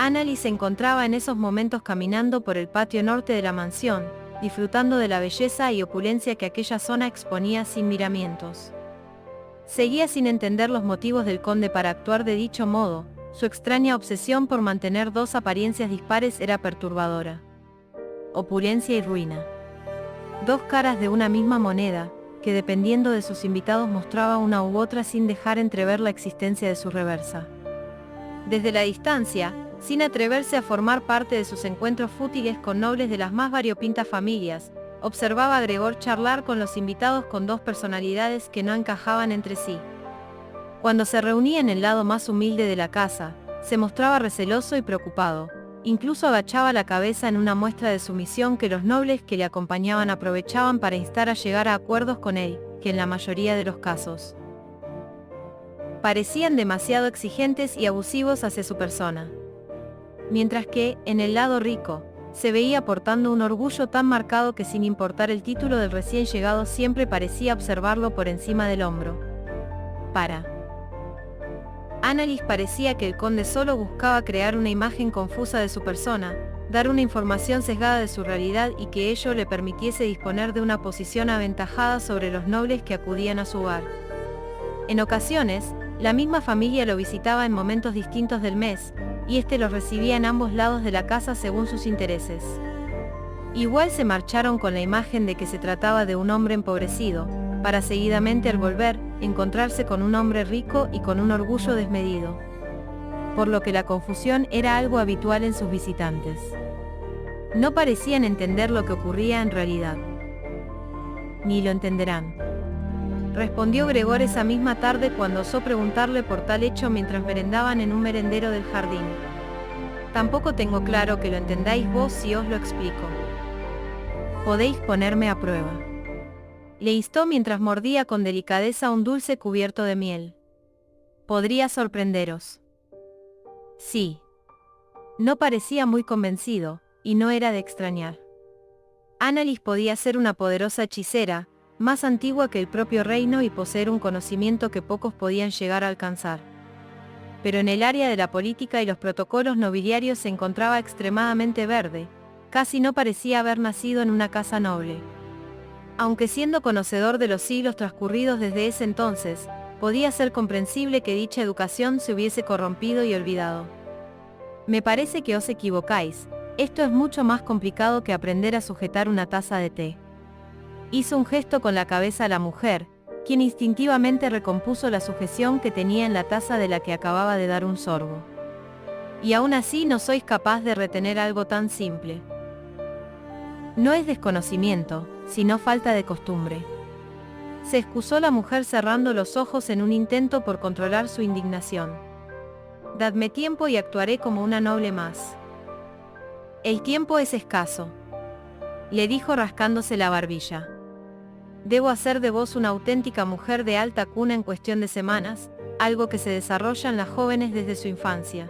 Annalise se encontraba en esos momentos caminando por el patio norte de la mansión, disfrutando de la belleza y opulencia que aquella zona exponía sin miramientos. Seguía sin entender los motivos del conde para actuar de dicho modo, su extraña obsesión por mantener dos apariencias dispares era perturbadora. Opulencia y ruina. Dos caras de una misma moneda, que dependiendo de sus invitados mostraba una u otra sin dejar entrever la existencia de su reversa. Desde la distancia, sin atreverse a formar parte de sus encuentros fútiles con nobles de las más variopintas familias, observaba a Gregor charlar con los invitados con dos personalidades que no encajaban entre sí. Cuando se reunía en el lado más humilde de la casa, se mostraba receloso y preocupado, incluso agachaba la cabeza en una muestra de sumisión que los nobles que le acompañaban aprovechaban para instar a llegar a acuerdos con él, que en la mayoría de los casos parecían demasiado exigentes y abusivos hacia su persona. Mientras que, en el lado rico, se veía portando un orgullo tan marcado que sin importar el título del recién llegado siempre parecía observarlo por encima del hombro. Para Annalise parecía que el conde solo buscaba crear una imagen confusa de su persona, dar una información sesgada de su realidad y que ello le permitiese disponer de una posición aventajada sobre los nobles que acudían a su hogar. En ocasiones, la misma familia lo visitaba en momentos distintos del mes, y éste los recibía en ambos lados de la casa según sus intereses. Igual se marcharon con la imagen de que se trataba de un hombre empobrecido, para seguidamente al volver, encontrarse con un hombre rico y con un orgullo desmedido. Por lo que la confusión era algo habitual en sus visitantes. No parecían entender lo que ocurría en realidad. Ni lo entenderán, respondió Gregor esa misma tarde cuando osó preguntarle por tal hecho mientras merendaban en un merendero del jardín. Tampoco tengo claro que lo entendáis vos si os lo explico. Podéis ponerme a prueba. Le instó mientras mordía con delicadeza un dulce cubierto de miel. Podría sorprenderos. Sí. No parecía muy convencido, y no era de extrañar. Annalise podía ser una poderosa hechicera, más antigua que el propio reino y poseer un conocimiento que pocos podían llegar a alcanzar. Pero en el área de la política y los protocolos nobiliarios se encontraba extremadamente verde, casi no parecía haber nacido en una casa noble. Aunque siendo conocedor de los siglos transcurridos desde ese entonces, podía ser comprensible que dicha educación se hubiese corrompido y olvidado. Me parece que os equivocáis, esto es mucho más complicado que aprender a sujetar una taza de té. Hizo un gesto con la cabeza a la mujer, quien instintivamente recompuso la sujeción que tenía en la taza de la que acababa de dar un sorbo. Y aún así no sois capaz de retener algo tan simple. No es desconocimiento, sino falta de costumbre. Se excusó la mujer cerrando los ojos en un intento por controlar su indignación. Dadme tiempo y actuaré como una noble más. El tiempo es escaso, le dijo rascándose la barbilla. Debo hacer de vos una auténtica mujer de alta cuna en cuestión de semanas, algo que se desarrolla en las jóvenes desde su infancia.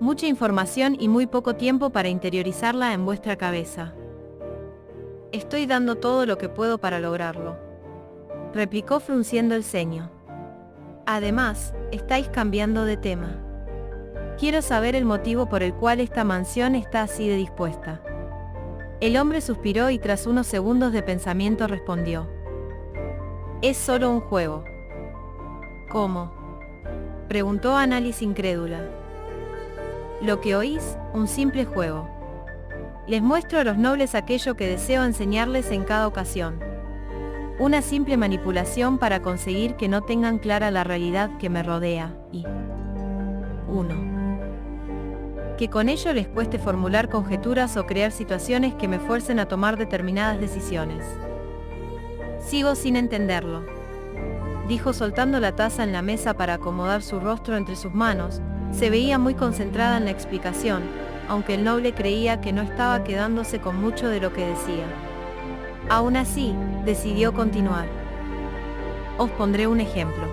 Mucha información y muy poco tiempo para interiorizarla en vuestra cabeza. Estoy dando todo lo que puedo para lograrlo, replicó frunciendo el ceño. Además, estáis cambiando de tema. Quiero saber el motivo por el cual esta mansión está así de dispuesta. El hombre suspiró y tras unos segundos de pensamiento respondió. Es solo un juego. ¿Cómo?, preguntó Annalise incrédula. Lo que oís, un simple juego. Les muestro a los nobles aquello que deseo enseñarles en cada ocasión. Una simple manipulación para conseguir que no tengan clara la realidad que me rodea, y 1. Que con ello les cueste formular conjeturas o crear situaciones que me fuercen a tomar determinadas decisiones. Sigo sin entenderlo, dijo soltando la taza en la mesa para acomodar su rostro entre sus manos. Se veía muy concentrada en la explicación, aunque el noble creía que no estaba quedándose con mucho de lo que decía. Aún así, decidió continuar. Os pondré un ejemplo.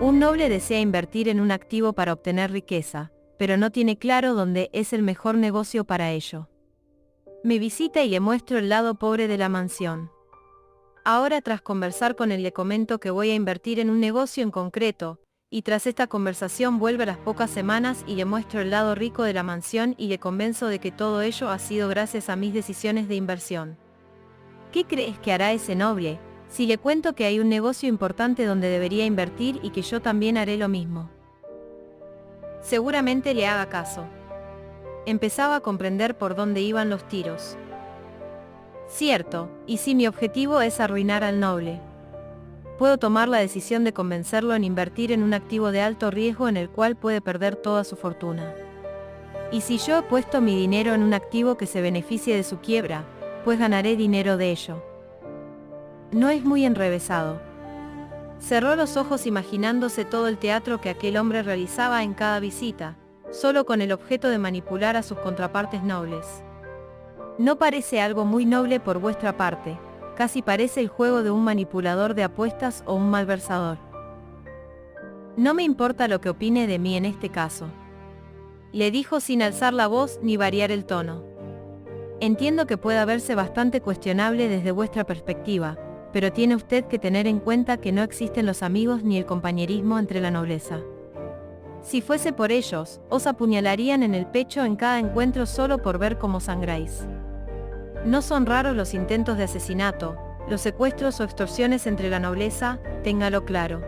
Un noble desea invertir en un activo para obtener riqueza, pero no tiene claro dónde es el mejor negocio para ello. Me visita y le muestro el lado pobre de la mansión. Ahora, tras conversar con él, le comento que voy a invertir en un negocio en concreto, y tras esta conversación vuelve a las pocas semanas y le muestro el lado rico de la mansión y le convenzo de que todo ello ha sido gracias a mis decisiones de inversión. ¿Qué crees que hará ese noble, si le cuento que hay un negocio importante donde debería invertir y que yo también haré lo mismo? Seguramente le haga caso. Empezaba a comprender por dónde iban los tiros. Cierto, y si mi objetivo es arruinar al noble, puedo tomar la decisión de convencerlo en invertir en un activo de alto riesgo en el cual puede perder toda su fortuna. Y si yo he puesto mi dinero en un activo que se beneficie de su quiebra, pues ganaré dinero de ello. No es muy enrevesado. Cerró los ojos imaginándose todo el teatro que aquel hombre realizaba en cada visita, solo con el objeto de manipular a sus contrapartes nobles. No parece algo muy noble por vuestra parte, casi parece el juego de un manipulador de apuestas o un malversador. No me importa lo que opine de mí en este caso, le dijo sin alzar la voz ni variar el tono. Entiendo que pueda verse bastante cuestionable desde vuestra perspectiva, pero tiene usted que tener en cuenta que no existen los amigos ni el compañerismo entre la nobleza. Si fuese por ellos, os apuñalarían en el pecho en cada encuentro solo por ver cómo sangráis. No son raros los intentos de asesinato, los secuestros o extorsiones entre la nobleza, téngalo claro.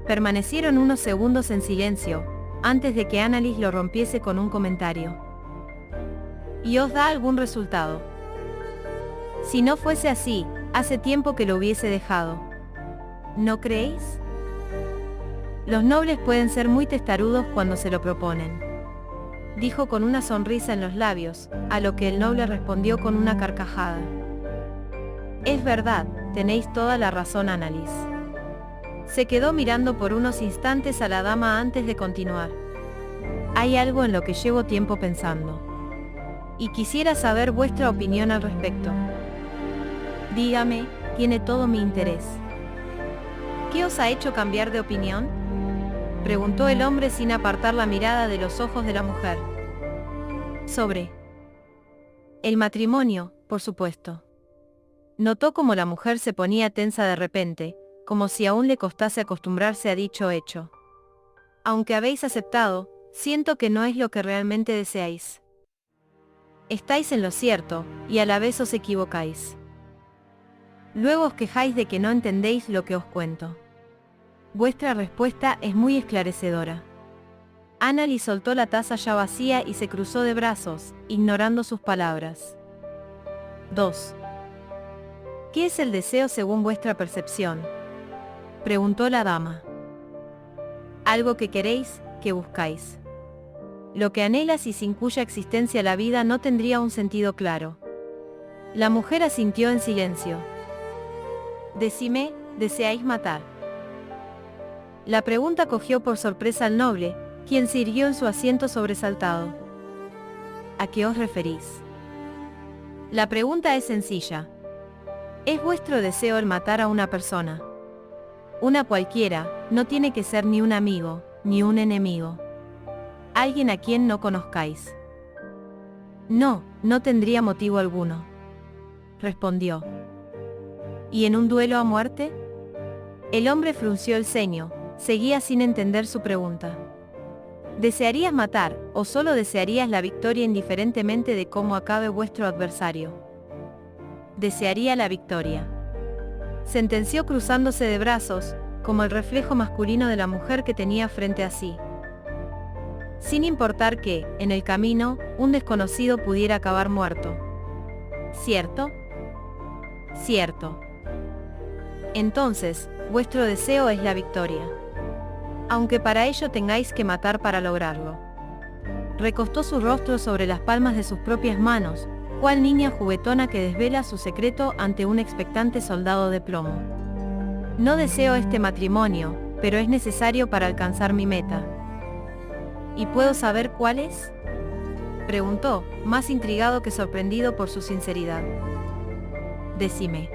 Permanecieron unos segundos en silencio, antes de que Annalise lo rompiese con un comentario. ¿Y os da algún resultado? Si no fuese así, hace tiempo que lo hubiese dejado. ¿No creéis? Los nobles pueden ser muy testarudos cuando se lo proponen, dijo con una sonrisa en los labios, a lo que el noble respondió con una carcajada. Es verdad, tenéis toda la razón, Annalise. Se quedó mirando por unos instantes a la dama antes de continuar. Hay algo en lo que llevo tiempo pensando, y quisiera saber vuestra opinión al respecto. Dígame, tiene todo mi interés. ¿Qué os ha hecho cambiar de opinión?, preguntó el hombre sin apartar la mirada de los ojos de la mujer. Sobre el matrimonio, por supuesto. Notó cómo la mujer se ponía tensa de repente, como si aún le costase acostumbrarse a dicho hecho. Aunque habéis aceptado, siento que no es lo que realmente deseáis. Estáis en lo cierto, y a la vez os equivocáis. Luego os quejáis de que no entendéis lo que os cuento. Vuestra respuesta es muy esclarecedora. Annalise soltó la taza ya vacía y se cruzó de brazos, ignorando sus palabras. 2. ¿Qué es el deseo según vuestra percepción?, preguntó la dama. Algo que queréis, que buscáis. Lo que anhelas y sin cuya existencia la vida no tendría un sentido claro. La mujer asintió en silencio. Decime, ¿deseáis matar? La pregunta cogió por sorpresa al noble, quien se irguió en su asiento sobresaltado. ¿A qué os referís? La pregunta es sencilla. ¿Es vuestro deseo el matar a una persona? Una cualquiera, no tiene que ser ni un amigo, ni un enemigo. Alguien a quien no conozcáis. No, no tendría motivo alguno, respondió. ¿Y en un duelo a muerte? El hombre frunció el ceño, seguía sin entender su pregunta. ¿Desearías matar, o solo desearías la victoria indiferentemente de cómo acabe vuestro adversario? Desearía la victoria, sentenció cruzándose de brazos, como el reflejo masculino de la mujer que tenía frente a sí. Sin importar que, en el camino, un desconocido pudiera acabar muerto. ¿Cierto? Cierto. Entonces, vuestro deseo es la victoria. Aunque para ello tengáis que matar para lograrlo. Recostó su rostro sobre las palmas de sus propias manos, cual niña juguetona que desvela su secreto ante un expectante soldado de plomo. No deseo este matrimonio, pero es necesario para alcanzar mi meta. ¿Y puedo saber cuál es?, preguntó, más intrigado que sorprendido por su sinceridad. Decime.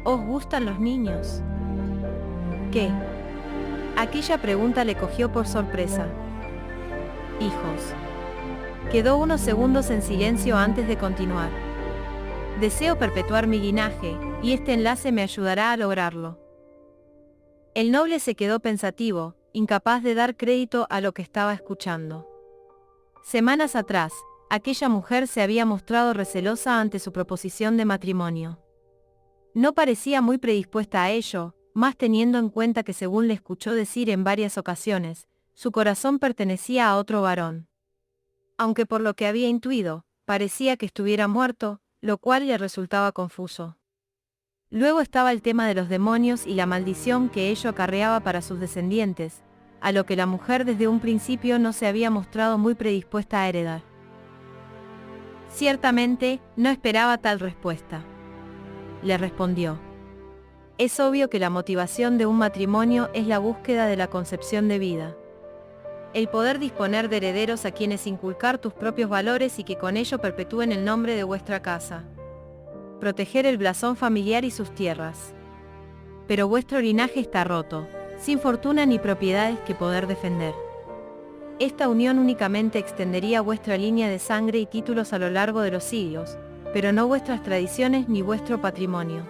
¿Os gustan los niños? ¿Qué? Aquella pregunta le cogió por sorpresa. Hijos. Quedó unos segundos en silencio antes de continuar. Deseo perpetuar mi linaje, y este enlace me ayudará a lograrlo. El noble se quedó pensativo, incapaz de dar crédito a lo que estaba escuchando. Semanas atrás, aquella mujer se había mostrado recelosa ante su proposición de matrimonio. No parecía muy predispuesta a ello, más teniendo en cuenta que según le escuchó decir en varias ocasiones, su corazón pertenecía a otro varón. Aunque por lo que había intuido, parecía que estuviera muerto, lo cual le resultaba confuso. Luego estaba el tema de los demonios y la maldición que ello acarreaba para sus descendientes, a lo que la mujer desde un principio no se había mostrado muy predispuesta a heredar. Ciertamente, no esperaba tal respuesta. Le respondió: es obvio que la motivación de un matrimonio es la búsqueda de la concepción de vida. El poder disponer de herederos a quienes inculcar tus propios valores y que con ello perpetúen el nombre de vuestra casa. Proteger el blasón familiar y sus tierras. Pero vuestro linaje está roto, sin fortuna ni propiedades que poder defender. Esta unión únicamente extendería vuestra línea de sangre y títulos a lo largo de los siglos, pero no vuestras tradiciones ni vuestro patrimonio.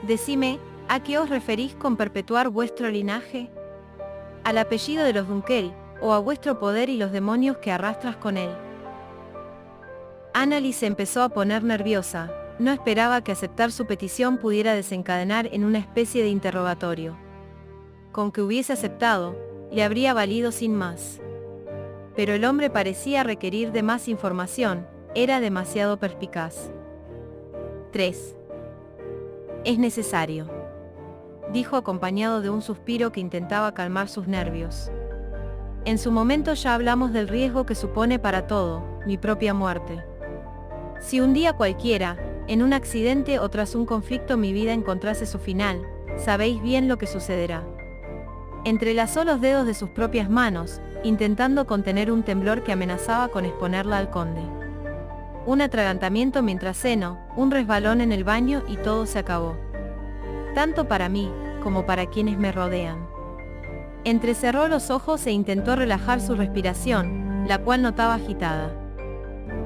Decime, ¿a qué os referís con perpetuar vuestro linaje? ¿Al apellido de los Dunkel, o a vuestro poder y los demonios que arrastras con él? Annalise se empezó a poner nerviosa, no esperaba que aceptar su petición pudiera desencadenar en una especie de interrogatorio. Con que hubiese aceptado, le habría valido sin más. Pero el hombre parecía requerir de más información, era demasiado perspicaz. 3. Es necesario, dijo acompañado de un suspiro que intentaba calmar sus nervios. En su momento ya hablamos del riesgo que supone para todo, mi propia muerte. Si un día cualquiera, en un accidente o tras un conflicto mi vida encontrase su final, sabéis bien lo que sucederá. Entrelazó los dedos de sus propias manos, intentando contener un temblor que amenazaba con exponerla al conde. Un atragantamiento mientras ceno, un resbalón en el baño y todo se acabó. Tanto para mí, como para quienes me rodean. Entrecerró los ojos e intentó relajar su respiración, la cual notaba agitada.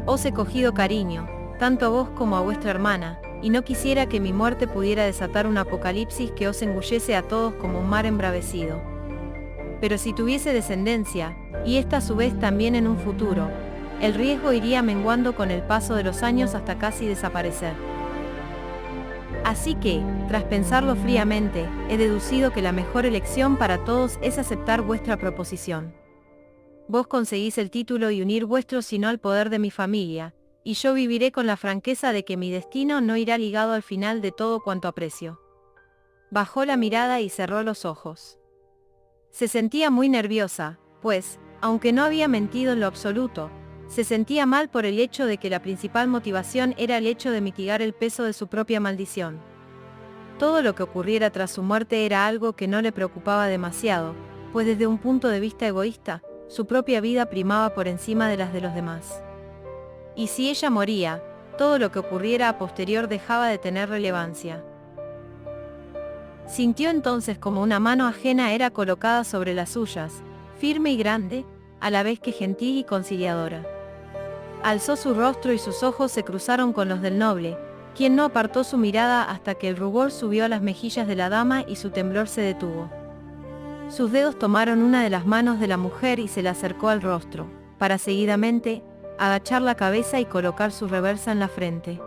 Os he cogido cariño, tanto a vos como a vuestra hermana, y no quisiera que mi muerte pudiera desatar un apocalipsis que os engullese a todos como un mar embravecido. Pero si tuviese descendencia, y esta a su vez también en un futuro, el riesgo iría menguando con el paso de los años hasta casi desaparecer. Así que, tras pensarlo fríamente, he deducido que la mejor elección para todos es aceptar vuestra proposición. Vos conseguís el título y unir vuestro sino al poder de mi familia, y yo viviré con la franqueza de que mi destino no irá ligado al final de todo cuanto aprecio. Bajó la mirada y cerró los ojos. Se sentía muy nerviosa, pues, aunque no había mentido en lo absoluto, se sentía mal por el hecho de que la principal motivación era el hecho de mitigar el peso de su propia maldición. Todo lo que ocurriera tras su muerte era algo que no le preocupaba demasiado, pues desde un punto de vista egoísta, su propia vida primaba por encima de las de los demás. Y si ella moría, todo lo que ocurriera a posterior dejaba de tener relevancia. Sintió entonces como una mano ajena era colocada sobre las suyas, firme y grande, a la vez que gentil y conciliadora. Alzó su rostro y sus ojos se cruzaron con los del noble, quien no apartó su mirada hasta que el rubor subió a las mejillas de la dama y su temblor se detuvo. Sus dedos tomaron una de las manos de la mujer y se la acercó al rostro, para seguidamente, agachar la cabeza y colocar su reversa en la frente.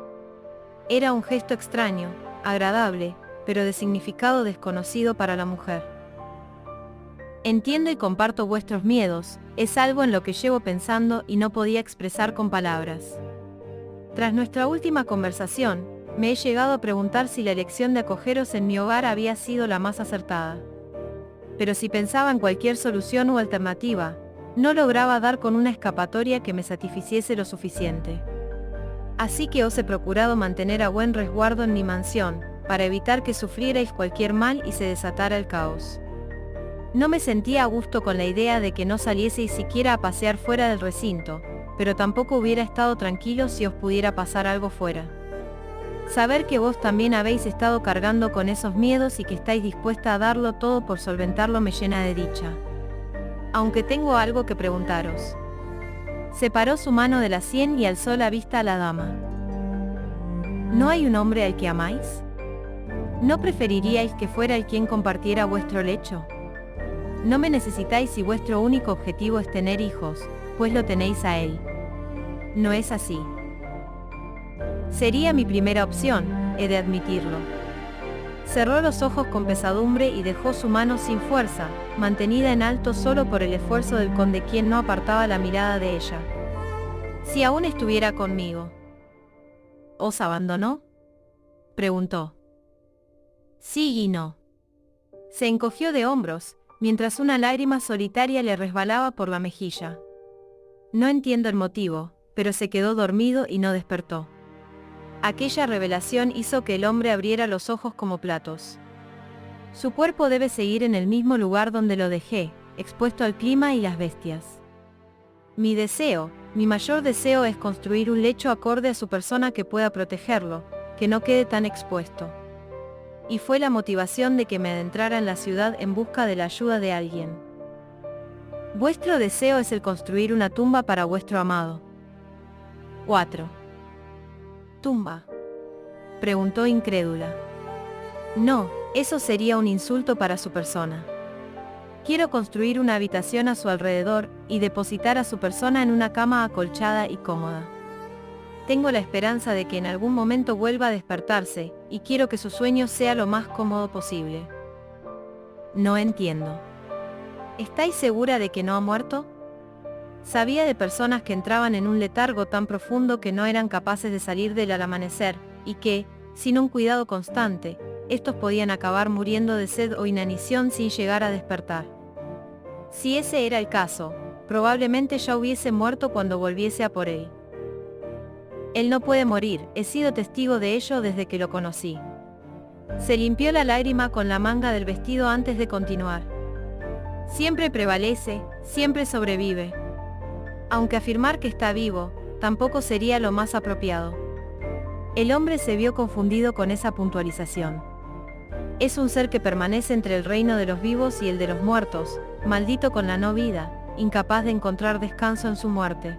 Era un gesto extraño, agradable, pero de significado desconocido para la mujer. Entiendo y comparto vuestros miedos, es algo en lo que llevo pensando y no podía expresar con palabras. Tras nuestra última conversación, me he llegado a preguntar si la elección de acogeros en mi hogar había sido la más acertada. Pero si pensaba en cualquier solución o alternativa, no lograba dar con una escapatoria que me satisficiese lo suficiente. Así que os he procurado mantener a buen resguardo en mi mansión, para evitar que sufrierais cualquier mal y se desatara el caos. No me sentía a gusto con la idea de que no salieseis siquiera a pasear fuera del recinto, pero tampoco hubiera estado tranquilo si os pudiera pasar algo fuera. Saber que vos también habéis estado cargando con esos miedos y que estáis dispuesta a darlo todo por solventarlo me llena de dicha. Aunque tengo algo que preguntaros. Separó su mano de la sien y alzó la vista a la dama. ¿No hay un hombre al que amáis? ¿No preferiríais que fuera el quien compartiera vuestro lecho? no me necesitáis si vuestro único objetivo es tener hijos, pues lo tenéis a él. No es así. Sería mi primera opción, he de admitirlo. Cerró los ojos con pesadumbre y dejó su mano sin fuerza, mantenida en alto solo por el esfuerzo del conde, quien no apartaba la mirada de ella. Si aún estuviera conmigo. ¿Os abandonó?, preguntó. Sí y no. Se encogió de hombros, mientras una lágrima solitaria le resbalaba por la mejilla. No entiendo el motivo, pero se quedó dormido y no despertó. Aquella revelación hizo que el hombre abriera los ojos como platos. Su cuerpo debe seguir en el mismo lugar donde lo dejé, expuesto al clima y las bestias. Mi mayor deseo es construir un lecho acorde a su persona que pueda protegerlo, que no quede tan expuesto. Y fue la motivación de que me adentrara en la ciudad en busca de la ayuda de alguien. Vuestro deseo es el construir una tumba para vuestro amado. 4. ¿Tumba?, preguntó incrédula. No, eso sería un insulto para su persona. Quiero construir una habitación a su alrededor, y depositar a su persona en una cama acolchada y cómoda. Tengo la esperanza de que en algún momento vuelva a despertarse, y quiero que su sueño sea lo más cómodo posible. No entiendo. ¿Estáis segura de que no ha muerto? Sabía de personas que entraban en un letargo tan profundo que no eran capaces de salir del al amanecer, y que, sin un cuidado constante, estos podían acabar muriendo de sed o inanición sin llegar a despertar. Si ese era el caso, probablemente ya hubiese muerto cuando volviese a por él. Él no puede morir, he sido testigo de ello desde que lo conocí. Se limpió la lágrima con la manga del vestido antes de continuar. Siempre prevalece, siempre sobrevive. Aunque afirmar que está vivo, tampoco sería lo más apropiado. El hombre se vio confundido con esa puntualización. Es un ser que permanece entre el reino de los vivos y el de los muertos, maldito con la no vida, incapaz de encontrar descanso en su muerte.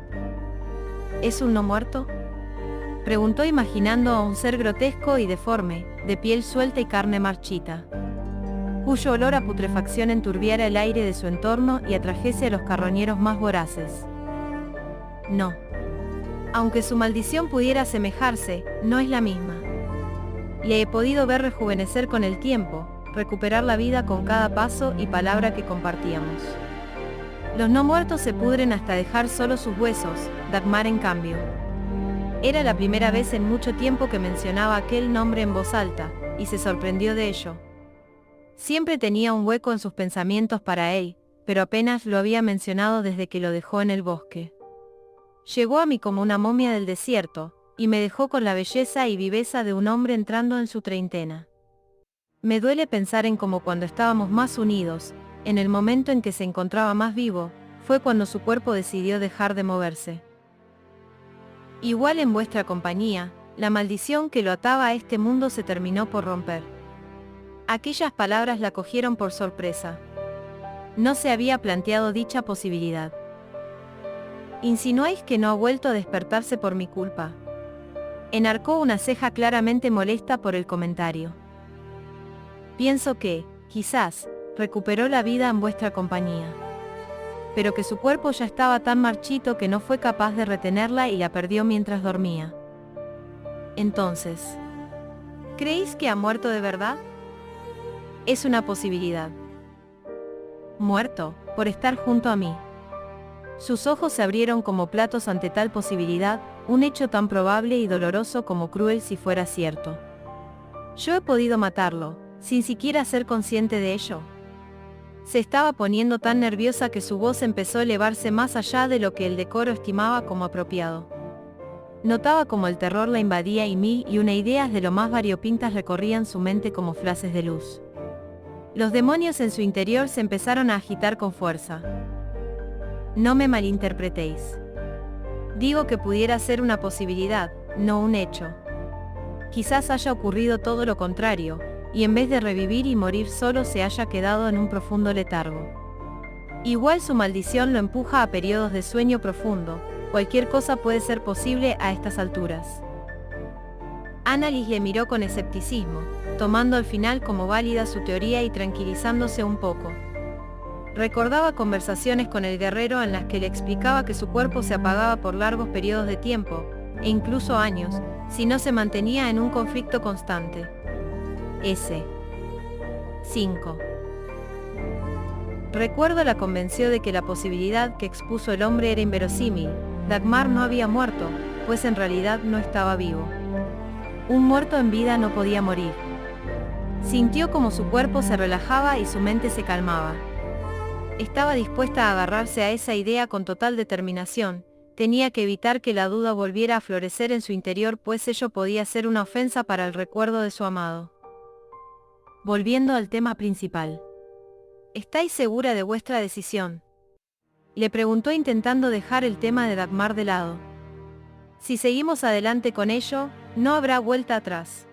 ¿Es un no muerto?, preguntó imaginando a un ser grotesco y deforme, de piel suelta y carne marchita, cuyo olor a putrefacción enturbiara el aire de su entorno y atrajese a los carroñeros más voraces. No. Aunque su maldición pudiera asemejarse, no es la misma. Le he podido ver rejuvenecer con el tiempo, recuperar la vida con cada paso y palabra que compartíamos. Los no muertos se pudren hasta dejar solo sus huesos, Dagmar en cambio. Era la primera vez en mucho tiempo que mencionaba aquel nombre en voz alta, y se sorprendió de ello. Siempre tenía un hueco en sus pensamientos para él, pero apenas lo había mencionado desde que lo dejó en el bosque. Llegó a mí como una momia del desierto, y me dejó con la belleza y viveza de un hombre entrando en su treintena. Me duele pensar en cómo cuando estábamos más unidos, en el momento en que se encontraba más vivo, fue cuando su cuerpo decidió dejar de moverse. Igual en vuestra compañía, la maldición que lo ataba a este mundo se terminó por romper. Aquellas palabras la cogieron por sorpresa. No se había planteado dicha posibilidad. ¿Insinuáis que no ha vuelto a despertarse por mi culpa?, enarcó una ceja claramente molesta por el comentario. Pienso que, quizás, recuperó la vida en vuestra compañía. Pero que su cuerpo ya estaba tan marchito que no fue capaz de retenerla y la perdió mientras dormía. Entonces, ¿creéis que ha muerto de verdad? Es una posibilidad. Muerto, por estar junto a mí. Sus ojos se abrieron como platos ante tal posibilidad, un hecho tan probable y doloroso como cruel si fuera cierto. Yo he podido matarlo, sin siquiera ser consciente de ello. Se estaba poniendo tan nerviosa que su voz empezó a elevarse más allá de lo que el decoro estimaba como apropiado. Notaba como el terror la invadía y mil y una ideas de lo más variopintas recorrían su mente como flashes de luz. Los demonios en su interior se empezaron a agitar con fuerza. No me malinterpretéis. Digo que pudiera ser una posibilidad, no un hecho. Quizás haya ocurrido todo lo contrario, y en vez de revivir y morir solo se haya quedado en un profundo letargo. Igual su maldición lo empuja a periodos de sueño profundo, cualquier cosa puede ser posible a estas alturas. Annalise le miró con escepticismo, tomando al final como válida su teoría y tranquilizándose un poco. Recordaba conversaciones con el guerrero en las que le explicaba que su cuerpo se apagaba por largos periodos de tiempo, e incluso años, si no se mantenía en un conflicto constante. 5. Recuerdo la convenció de que la posibilidad que expuso el hombre era inverosímil. Dagmar no había muerto, pues en realidad no estaba vivo. Un muerto en vida no podía morir. Sintió como su cuerpo se relajaba y su mente se calmaba. Estaba dispuesta a agarrarse a esa idea con total determinación. Tenía que evitar que la duda volviera a florecer en su interior, pues ello podía ser una ofensa para el recuerdo de su amado. Volviendo al tema principal. ¿Estáis segura de vuestra decisión?, le preguntó, intentando dejar el tema de Dagmar de lado. Si seguimos adelante con ello, no habrá vuelta atrás.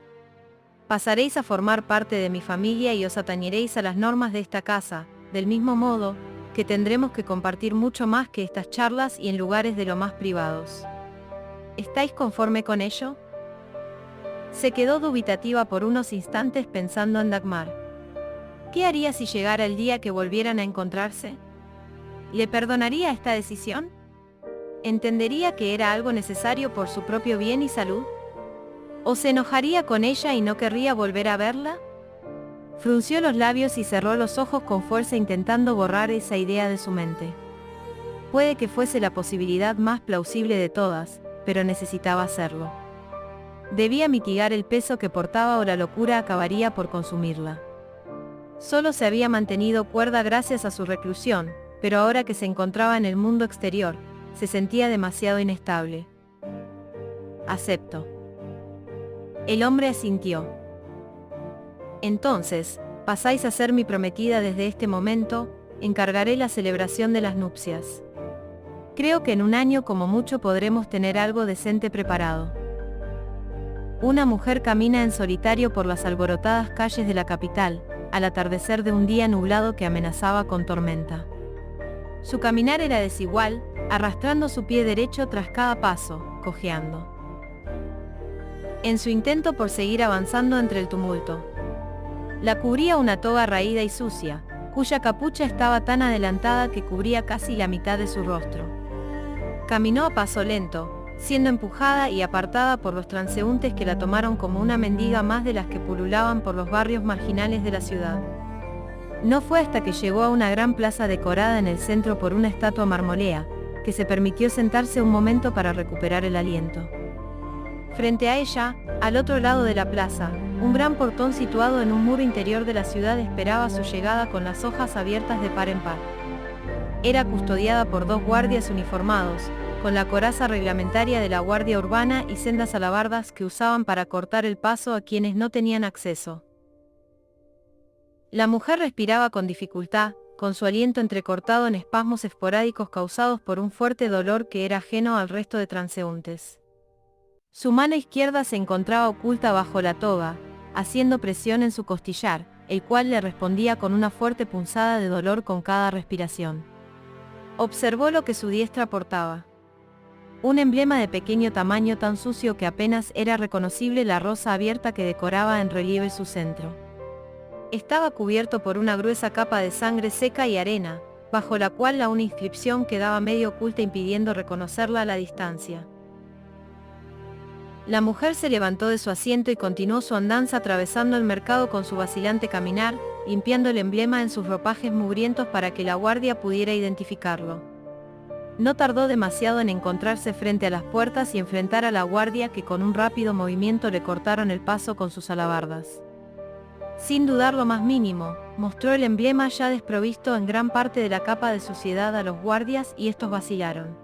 Pasaréis a formar parte de mi familia y os atañeréis a las normas de esta casa, del mismo modo que tendremos que compartir mucho más que estas charlas y en lugares de lo más privados. ¿Estáis conforme con ello? Se quedó dubitativa por unos instantes pensando en Dagmar. ¿Qué haría si llegara el día que volvieran a encontrarse? ¿Le perdonaría esta decisión? ¿Entendería que era algo necesario por su propio bien y salud? ¿O se enojaría con ella y no querría volver a verla? Frunció los labios y cerró los ojos con fuerza, intentando borrar esa idea de su mente. Puede que fuese la posibilidad más plausible de todas, pero necesitaba hacerlo. Debía mitigar el peso que portaba o la locura acabaría por consumirla. Solo se había mantenido cuerda gracias a su reclusión, pero ahora que se encontraba en el mundo exterior, se sentía demasiado inestable. Acepto. El hombre asintió. Entonces, pasáis a ser mi prometida desde este momento, encargaré la celebración de las nupcias. Creo que en un año como mucho podremos tener algo decente preparado. Una mujer camina en solitario por las alborotadas calles de la capital, al atardecer de un día nublado que amenazaba con tormenta. Su caminar era desigual, arrastrando su pie derecho tras cada paso, cojeando. En su intento por seguir avanzando entre el tumulto. La cubría una toga raída y sucia, cuya capucha estaba tan adelantada que cubría casi la mitad de su rostro. Caminó a paso lento, siendo empujada y apartada por los transeúntes que la tomaron como una mendiga más de las que pululaban por los barrios marginales de la ciudad. No fue hasta que llegó a una gran plaza decorada en el centro por una estatua marmolea, que se permitió sentarse un momento para recuperar el aliento. Frente a ella, al otro lado de la plaza, un gran portón situado en un muro interior de la ciudad esperaba su llegada con las hojas abiertas de par en par. Era custodiada por 2 guardias uniformados, con la coraza reglamentaria de la Guardia Urbana y sendas alabardas que usaban para cortar el paso a quienes no tenían acceso. La mujer respiraba con dificultad, con su aliento entrecortado en espasmos esporádicos causados por un fuerte dolor que era ajeno al resto de transeúntes. Su mano izquierda se encontraba oculta bajo la toga, haciendo presión en su costillar, el cual le respondía con una fuerte punzada de dolor con cada respiración. Observó lo que su diestra portaba. Un emblema de pequeño tamaño tan sucio que apenas era reconocible la rosa abierta que decoraba en relieve su centro. Estaba cubierto por una gruesa capa de sangre seca y arena, bajo la cual una inscripción quedaba medio oculta impidiendo reconocerla a la distancia. La mujer se levantó de su asiento y continuó su andanza atravesando el mercado con su vacilante caminar, limpiando el emblema en sus ropajes mugrientos para que la guardia pudiera identificarlo. No tardó demasiado en encontrarse frente a las puertas y enfrentar a la guardia que con un rápido movimiento le cortaron el paso con sus alabardas. Sin dudar lo más mínimo, mostró el emblema ya desprovisto en gran parte de la capa de suciedad a los guardias y estos vacilaron.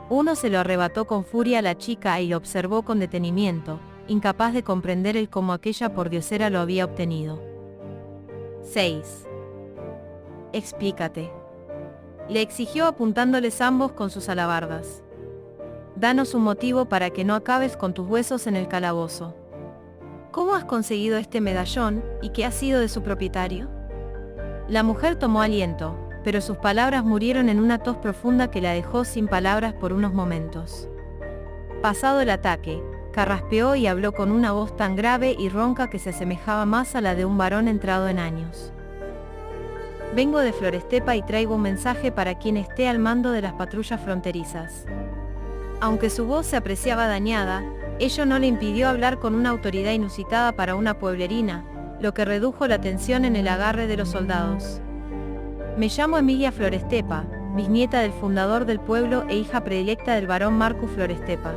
Uno se lo arrebató con furia a la chica y lo observó con detenimiento, incapaz de comprender el cómo aquella pordiosera lo había obtenido. 6. Explícate. Le exigió apuntándoles ambos con sus alabardas. Danos un motivo para que no acabes con tus huesos en el calabozo. ¿Cómo has conseguido este medallón, y qué ha sido de su propietario? La mujer tomó aliento, pero sus palabras murieron en una tos profunda que la dejó sin palabras por unos momentos. Pasado el ataque, carraspeó y habló con una voz tan grave y ronca que se asemejaba más a la de un varón entrado en años. Vengo de Florestepa y traigo un mensaje para quien esté al mando de las patrullas fronterizas. Aunque su voz se apreciaba dañada, ello no le impidió hablar con una autoridad inusitada para una pueblerina, lo que redujo la tensión en el agarre de los soldados. Me llamo Emilia Florestepa, bisnieta del fundador del pueblo e hija predilecta del barón Marcus Florestepa.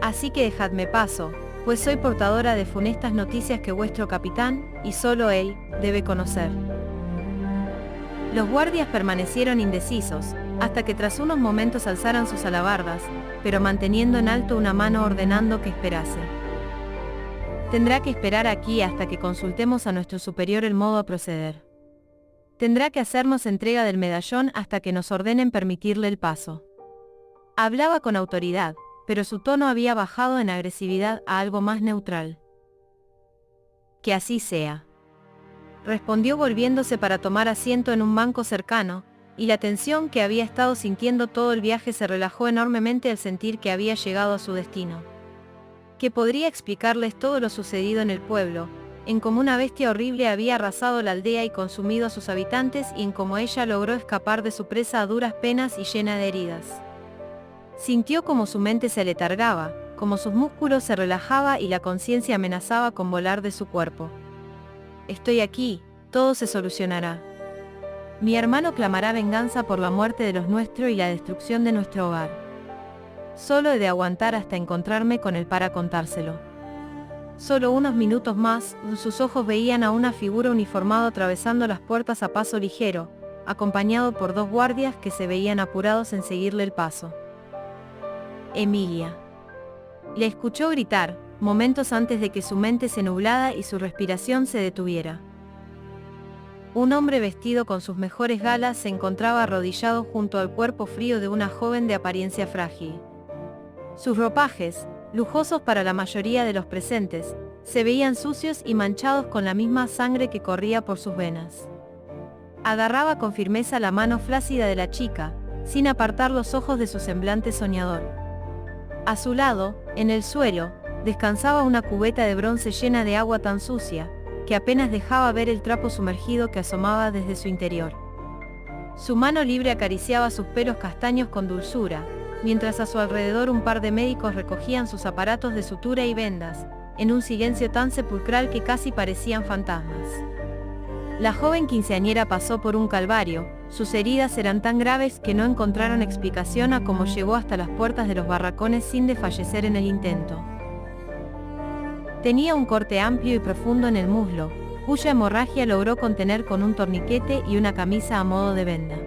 Así que dejadme paso, pues soy portadora de funestas noticias que vuestro capitán, y solo él, debe conocer. Los guardias permanecieron indecisos, hasta que tras unos momentos alzaran sus alabardas, pero manteniendo en alto una mano ordenando que esperase. Tendrá que esperar aquí hasta que consultemos a nuestro superior el modo a proceder. Tendrá que hacernos entrega del medallón hasta que nos ordenen permitirle el paso. Hablaba con autoridad, pero su tono había bajado en agresividad a algo más neutral. Que así sea. Respondió volviéndose para tomar asiento en un banco cercano, y la tensión que había estado sintiendo todo el viaje se relajó enormemente al sentir que había llegado a su destino. Que podría explicarles todo lo sucedido en el pueblo, en cómo una bestia horrible había arrasado la aldea y consumido a sus habitantes y en cómo ella logró escapar de su presa a duras penas y llena de heridas. Sintió como su mente se letargaba, como sus músculos se relajaba y la conciencia amenazaba con volar de su cuerpo. Estoy aquí, todo se solucionará. Mi hermano clamará venganza por la muerte de los nuestros y la destrucción de nuestro hogar. Solo he de aguantar hasta encontrarme con él para contárselo. Solo unos minutos más, sus ojos veían a una figura uniformada atravesando las puertas a paso ligero, acompañado por 2 guardias que se veían apurados en seguirle el paso. Emilia. Le escuchó gritar, momentos antes de que su mente se nublara y su respiración se detuviera. Un hombre vestido con sus mejores galas se encontraba arrodillado junto al cuerpo frío de una joven de apariencia frágil. Sus ropajes, lujosos para la mayoría de los presentes, se veían sucios y manchados con la misma sangre que corría por sus venas. Agarraba con firmeza la mano flácida de la chica, sin apartar los ojos de su semblante soñador. A su lado, en el suelo, descansaba una cubeta de bronce llena de agua tan sucia, que apenas dejaba ver el trapo sumergido que asomaba desde su interior. Su mano libre acariciaba sus pelos castaños con dulzura, mientras a su alrededor un par de médicos recogían sus aparatos de sutura y vendas, en un silencio tan sepulcral que casi parecían fantasmas. La joven quinceañera pasó por un calvario, sus heridas eran tan graves que no encontraron explicación a cómo llegó hasta las puertas de los barracones sin desfallecer en el intento. Tenía un corte amplio y profundo en el muslo, cuya hemorragia logró contener con un torniquete y una camisa a modo de venda.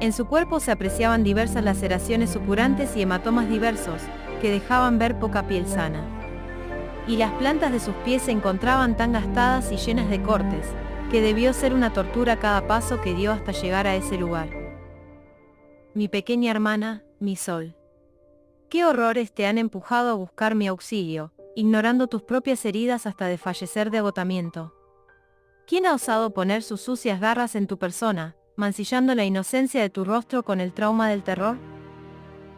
En su cuerpo se apreciaban diversas laceraciones supurantes y hematomas diversos, que dejaban ver poca piel sana. Y las plantas de sus pies se encontraban tan gastadas y llenas de cortes, que debió ser una tortura cada paso que dio hasta llegar a ese lugar. Mi pequeña hermana, mi sol. ¿Qué horrores te han empujado a buscar mi auxilio, ignorando tus propias heridas hasta desfallecer de agotamiento? ¿Quién ha osado poner sus sucias garras en tu persona, mancillando la inocencia de tu rostro con el trauma del terror?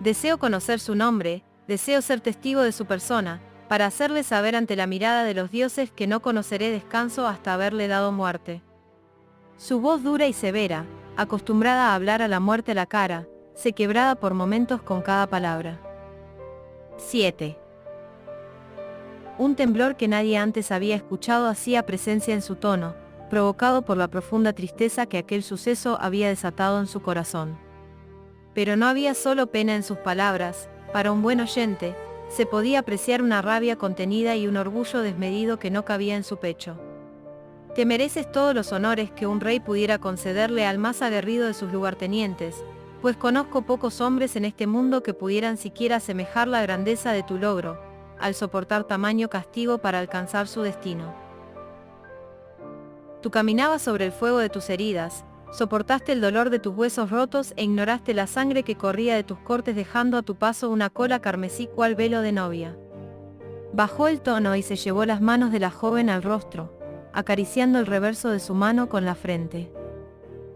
Deseo conocer su nombre, deseo ser testigo de su persona, para hacerle saber ante la mirada de los dioses que no conoceré descanso hasta haberle dado muerte. Su voz dura y severa, acostumbrada a hablar a la muerte a la cara, se quebraba por momentos con cada palabra. 7. Un temblor que nadie antes había escuchado hacía presencia en su tono, provocado por la profunda tristeza que aquel suceso había desatado en su corazón. Pero no había solo pena en sus palabras, para un buen oyente, se podía apreciar una rabia contenida y un orgullo desmedido que no cabía en su pecho. Te mereces todos los honores que un rey pudiera concederle al más aguerrido de sus lugartenientes, pues conozco pocos hombres en este mundo que pudieran siquiera asemejar la grandeza de tu logro, al soportar tamaño castigo para alcanzar su destino. Tú caminabas sobre el fuego de tus heridas, soportaste el dolor de tus huesos rotos e ignoraste la sangre que corría de tus cortes dejando a tu paso una cola carmesí cual velo de novia. Bajó el tono y se llevó las manos de la joven al rostro, acariciando el reverso de su mano con la frente.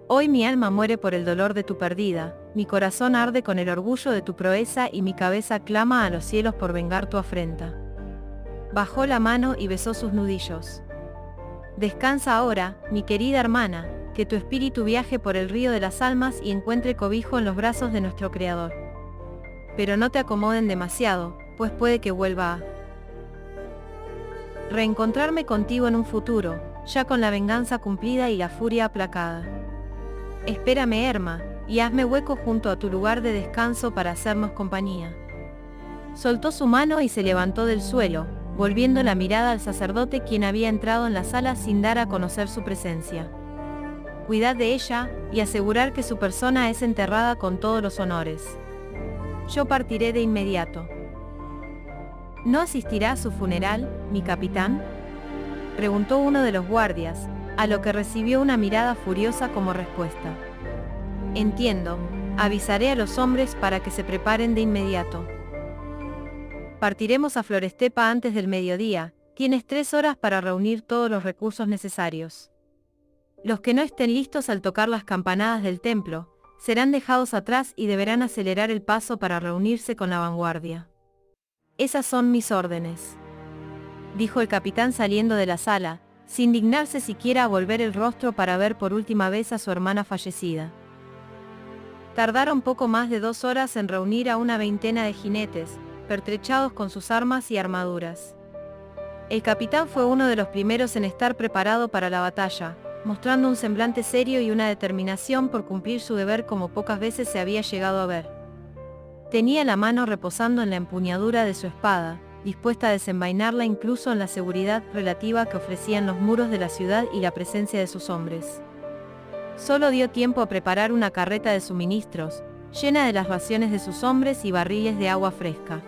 Hoy mi alma muere por el dolor de tu pérdida, mi corazón arde con el orgullo de tu proeza y mi cabeza clama a los cielos por vengar tu afrenta. Bajó la mano y besó sus nudillos. Descansa ahora, mi querida hermana, que tu espíritu viaje por el río de las almas y encuentre cobijo en los brazos de nuestro Creador. Pero no te acomoden demasiado, pues puede que vuelva a reencontrarme contigo en un futuro, ya con la venganza cumplida y la furia aplacada. Espérame, Herma, y hazme hueco junto a tu lugar de descanso para hacernos compañía. Soltó su mano y se levantó del suelo, volviendo la mirada al sacerdote, quien había entrado en la sala sin dar a conocer su presencia. Cuidad de ella, y asegurar que su persona es enterrada con todos los honores. Yo partiré de inmediato. ¿No asistirá a su funeral, mi capitán?, preguntó uno de los guardias, a lo que recibió una mirada furiosa como respuesta. Entiendo, avisaré a los hombres para que se preparen de inmediato. Partiremos a Florestepa antes del mediodía, tienes 3 horas para reunir todos los recursos necesarios. Los que no estén listos al tocar las campanadas del templo, serán dejados atrás y deberán acelerar el paso para reunirse con la vanguardia. Esas son mis órdenes, dijo el capitán saliendo de la sala, sin dignarse siquiera a volver el rostro para ver por última vez a su hermana fallecida. Tardaron poco más de 2 horas en reunir a una veintena de jinetes, pertrechados con sus armas y armaduras. El capitán fue uno de los primeros en estar preparado para la batalla, mostrando un semblante serio y una determinación por cumplir su deber como pocas veces se había llegado a ver. Tenía la mano reposando en la empuñadura de su espada, dispuesta a desenvainarla incluso en la seguridad relativa que ofrecían los muros de la ciudad y la presencia de sus hombres. Solo dio tiempo a preparar una carreta de suministros, llena de las raciones de sus hombres y barriles de agua fresca.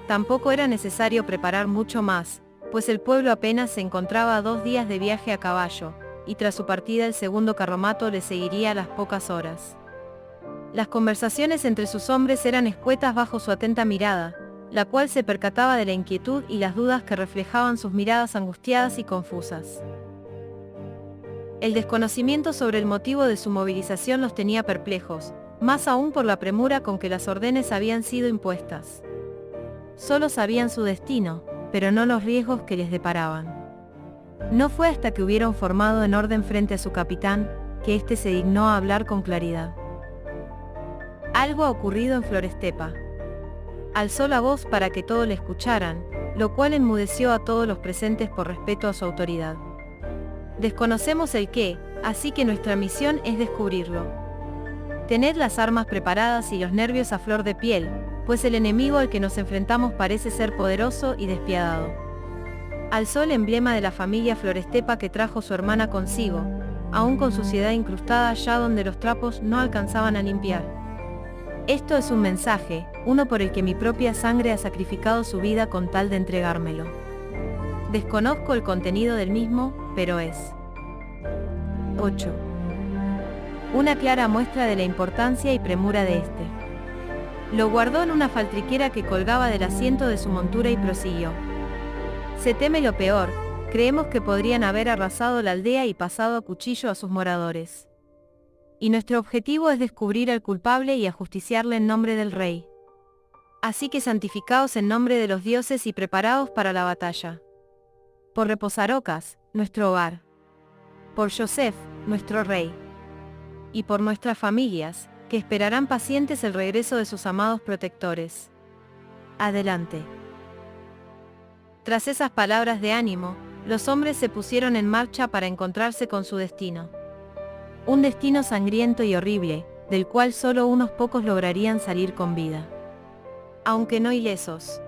Tampoco era necesario preparar mucho más, pues el pueblo apenas se encontraba a 2 días de viaje a caballo, y tras su partida el segundo carromato le seguiría a las pocas horas. Las conversaciones entre sus hombres eran escuetas bajo su atenta mirada, la cual se percataba de la inquietud y las dudas que reflejaban sus miradas angustiadas y confusas. El desconocimiento sobre el motivo de su movilización los tenía perplejos, más aún por la premura con que las órdenes habían sido impuestas. Solo sabían su destino, pero no los riesgos que les deparaban. No fue hasta que hubieron formado en orden frente a su capitán, que éste se dignó a hablar con claridad. Algo ha ocurrido en Florestepa. Alzó la voz para que todos le escucharan, lo cual enmudeció a todos los presentes por respeto a su autoridad. Desconocemos el qué, así que nuestra misión es descubrirlo. Tened las armas preparadas y los nervios a flor de piel, pues el enemigo al que nos enfrentamos parece ser poderoso y despiadado. Alzó el emblema de la familia Florestepa que trajo su hermana consigo, aún con suciedad incrustada allá donde los trapos no alcanzaban a limpiar. Esto es un mensaje, uno por el que mi propia sangre ha sacrificado su vida con tal de entregármelo. Desconozco el contenido del mismo, pero es 8. Una clara muestra de la importancia y premura de este. Lo guardó en una faltriquera que colgaba del asiento de su montura y prosiguió. Se teme lo peor, creemos que podrían haber arrasado la aldea y pasado a cuchillo a sus moradores. Y nuestro objetivo es descubrir al culpable y ajusticiarle en nombre del rey. Así que santificaos en nombre de los dioses y preparaos para la batalla. Por Reposarocas, nuestro hogar. Por Joseph, nuestro rey. Y por nuestras familias, que esperarán pacientes el regreso de sus amados protectores. Adelante. Tras esas palabras de ánimo, los hombres se pusieron en marcha para encontrarse con su destino. Un destino sangriento y horrible, del cual solo unos pocos lograrían salir con vida. Aunque no ilesos.